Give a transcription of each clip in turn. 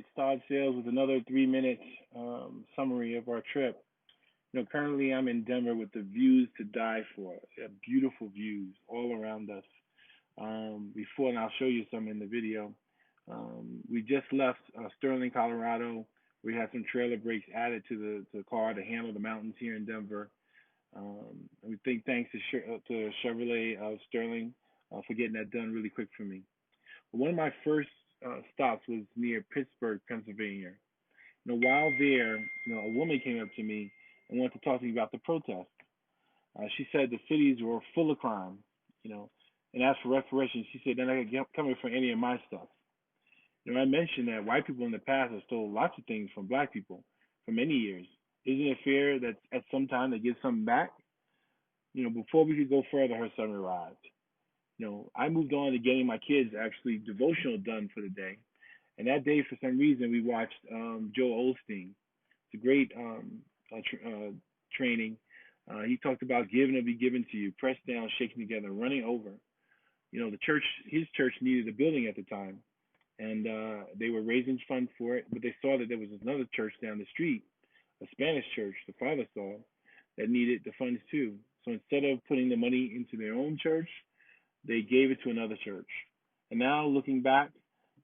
get started sales with another 3 minute summary of our trip. Currently I'm in Denver with the views to die for. Beautiful views all around us. Before, and I'll show you some in the video. We just left Sterling, Colorado. We had some trailer brakes added to the car to handle the mountains here in Denver. We think thanks to Chevrolet of Sterling for getting that done really quick for me. One of my first stops was near Pittsburgh, Pennsylvania. While there, a woman came up to me and wanted to talk to me about the protest. She said the cities were full of crime, you know, and asked for reparations. She said, then I could come here for any of my stuff. I mentioned that white people in the past have stole lots of things from black people for many years. Isn't it fair that at some time they give something back? Before we could go further, her son arrived. I moved on to getting my kids actually devotional done for the day. And that day, for some reason, we watched Joel Osteen. It's a great training. He talked about giving will be given to you, pressed down, shaken together, running over. The church, his church needed a building at the time, and they were raising funds for it. But they saw that there was another church down the street, a Spanish church, the father saw, that needed the funds too. So instead of putting the money into their own church, they gave it to another church. And now looking back,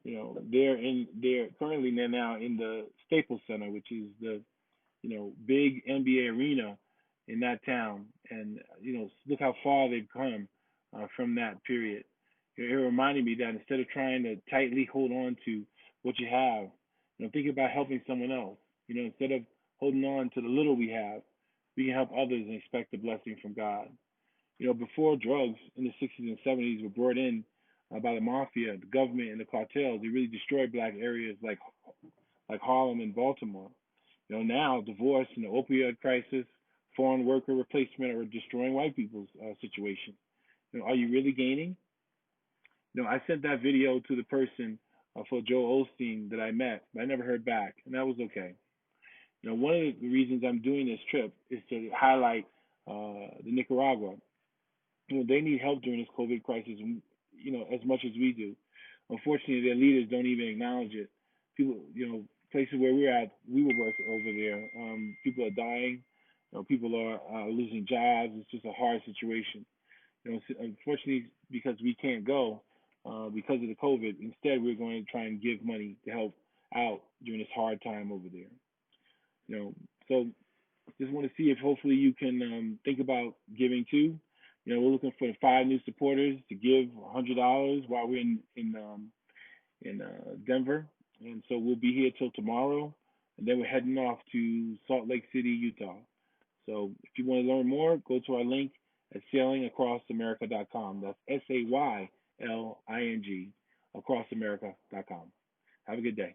they're now in the Staples Center, which is the big NBA arena in that town. And look how far they've come from that period. It reminded me that instead of trying to tightly hold on to what you have, think about helping someone else. Instead of holding on to the little we have, we can help others and expect a blessing from God. Before drugs in the 60s and 70s were brought in by the mafia, the government, and the cartels, they really destroyed black areas like Harlem and Baltimore. Now divorce and the opioid crisis, foreign worker replacement are destroying white people's situation. Are you really gaining? I sent that video to the person for Joel Osteen that I met, but I never heard back, and that was okay. One of the reasons I'm doing this trip is to highlight the Nicaragua. They need help during this COVID crisis, as much as we do. Unfortunately, their leaders don't even acknowledge it. People, places where we're at, we were working over there. People are dying. People are losing jobs. It's just a hard situation. Unfortunately, because we can't go because of the COVID, instead we're going to try and give money to help out during this hard time over there. So just want to see if hopefully you can think about giving too. We're looking for 5 new supporters to give $100 while we're in Denver, and so we'll be here till tomorrow, and then we're heading off to Salt Lake City, Utah. So if you want to learn more, go to our link at sailingacrossamerica.com. That's SAYLING acrossamerica.com. Have a good day.